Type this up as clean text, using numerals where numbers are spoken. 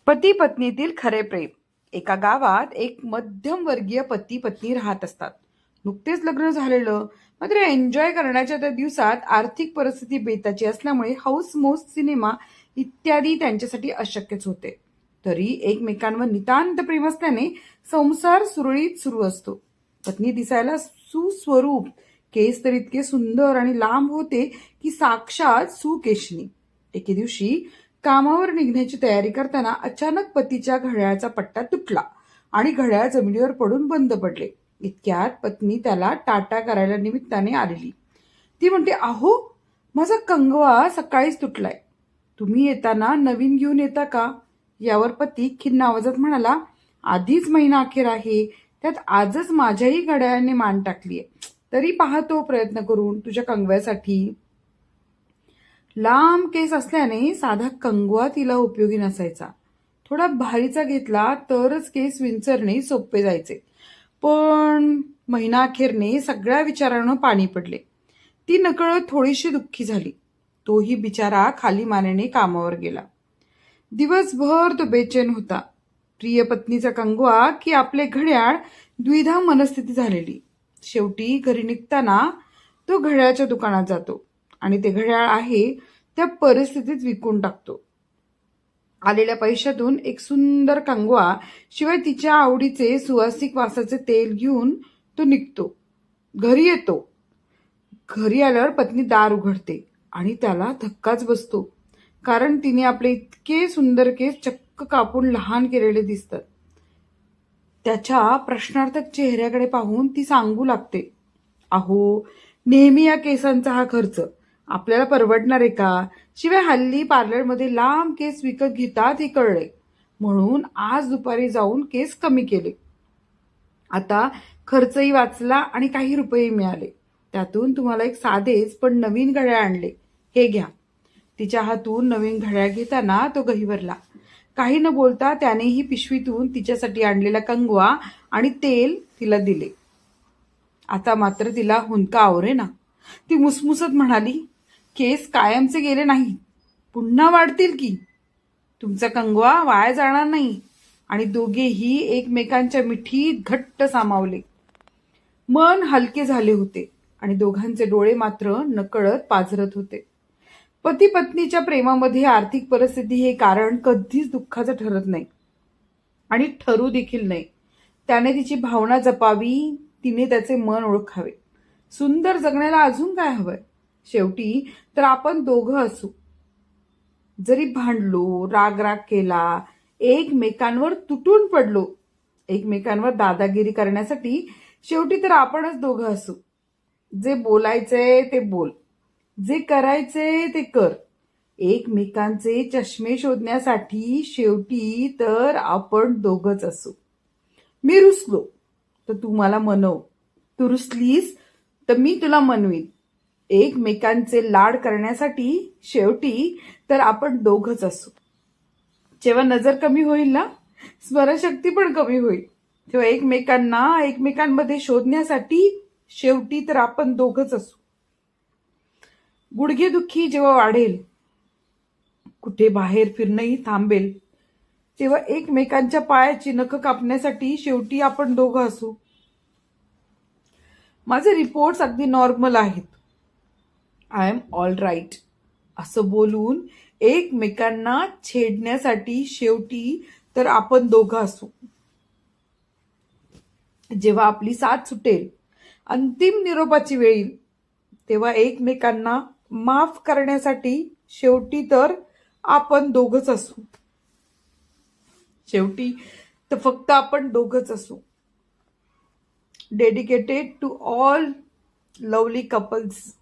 पती पत्नीतील खरे प्रेम. एका गावात एक मध्यमवर्गीय पती पत्नी राहत असतात. नुकतेच लग्न झालेलं, मात्र एन्जॉय करण्याच्या त्या दिवसात आर्थिक परिस्थिती बेताची असल्यामुळे हाऊस मौज सिनेमा इत्यादी त्यांच्यासाठी अशक्यच होते. तरी एकमेकांवर नितांत प्रेम असल्याने संसार सुरळीत सुरू असतो. पत्नी दिसायला सुस्वरूप, केस तर इतके सुंदर आणि लांब होते की साक्षात सुकेशनी. एके दिवशी कामावर निघण्याची तयारी करताना अचानक पतीच्या घड्याळाचा पट्टा तुटला आणि घड्याळ जमिनीवर पडून बंद पडले. इतक्यात पत्नी त्याला टाटा करायला निमित्ताने आलेली. ती म्हणते, अहो, माझा कंगवा सकाळीच तुटलाय, तुम्ही येताना नवीन घेऊन येता का? यावर पती खिन्न आवाजात म्हणाला, आधीच महिना अखेर आहे, त्यात आजच माझ्याही घड्याळाने मान टाकलीये, तरी पाहतो प्रयत्न करून तुझ्या कंगव्यासाठी. लांब केस असल्याने साधा कंगवा तिला उपयोगी नसायचा. थोडा भारीचा घेतला तरच केस विंचरणे सोपे जायचे. पण महिना अखेरने सगळ्या विचारांना पाणी पडले. ती नकळत थोडीशी दुःखी झाली. तोही बिचारा खाली मानेने कामावर गेला. दिवसभर तो बेचैन होता. प्रिय पत्नीचा कंगवा की आपले घड्याळ, द्विधा मनस्थिती झालेली. शेवटी घरी निघताना तो घड्याळाच्या दुकानात जातो आणि ते घड्याळ आहे त्या परिस्थितीत विकून टाकतो. आलेल्या पैशातून एक सुंदर कंगवा शिवाय तिच्या आवडीचे सुवासिक वासाचे तेल घेऊन तो निघतो. घरी येतो. घरी आल्यावर पत्नी दार उघडते आणि त्याला धक्काच बसतो, कारण तिने आपले इतके सुंदर केस चक्क कापून लहान केलेले दिसतात. त्याच्या प्रश्नार्थक चेहऱ्याकडे पाहून ती सांगू लागते, अहो, नेहमी या केसांचा हा खर्च आपल्याला परवडणार आहे का? शिवाय हल्ली पार्लरमध्ये लांब केस विकत घेतात हे कळले, म्हणून आज दुपारी जाऊन केस कमी केले. आता खर्चही वाचला आणि काही रुपये मिळाले. त्यातून तुम्हाला एक साधेच पण नवीन घड्याळ आणले, हे घ्या. तिच्या हातून नवीन घड्याळ घेताना तो गहिवरला. काही न बोलता त्यानेही पिशवीतून तिच्यासाठी आणलेला कंगवा आणि तेल तिला दिले. आता मात्र तिला हुंदका आवरेना. ती मुसमुसत म्हणाली, केस कायमचे गेले नाही, पुन्हा वाढतील की. तुमचा कंगवा वाया जाणार नाही. आणि दोघेही एकमेकांच्या मिठीत घट्ट सामावले. मन हलके झाले होते आणि दोघांचे डोळे मात्र नकळत पाझरत होते. पती पत्नीच्या प्रेमामध्ये आर्थिक परिस्थिती हे कारण कधीच दुःखाचं ठरत नाही आणि ठरू देखील नाही. त्याने तिची भावना जपावी, तिने त्याचे मन ओळखावे. सुंदर जगण्याला अजून काय हवंय? शेवटी तर आपण दोघं असू. जरी भांडलो, राग केला, एकमेकांवर तुटून पडलो, एकमेकांवर दादागिरी करण्यासाठी शेवटी तर आपणच दोघं असू. जे बोलायचंय ते बोल, जे करायचंय ते कर. एकमेकांचे चष्मे शोधण्यासाठी शेवटी तर आपण दोघंच असू. मी रुसलो तर तू मला मनव, तू रुसलीस तर मी तुला मनवीन. एकमेकांचे लाड करण्यासाठी शेवटी तर आपण दोघंच असू. जेव्हा नजर कमी होईल ना, स्मरणशक्ती पण कमी होईल, तेव्हा एकमेकांमध्ये शोधण्यासाठी शेवटी तर आपण दोघंच असू. गुडघेदुखी जेव्हा वाढेल, कुठे बाहेर फिरणंही थांबेल, तेव्हा एकमेकांच्या पायाची नखं कापण्यासाठी शेवटी आपण दोघं असू. माझे रिपोर्ट्स अगदी नॉर्मल आहेत, आय एम ऑल राईट असं बोलून एकमेकांना छेडण्यासाठी शेवटी तर आपण दोघं असू. जेव्हा आपली साथ सुटेल, अंतिम निरोपाची वेळ येईल, तेव्हा एकमेकांना माफ करण्यासाठी शेवटी तर आपण दोघंच असू. शेवटी तर फक्त आपण दोघंच असू. Dedicated to all lovely couples.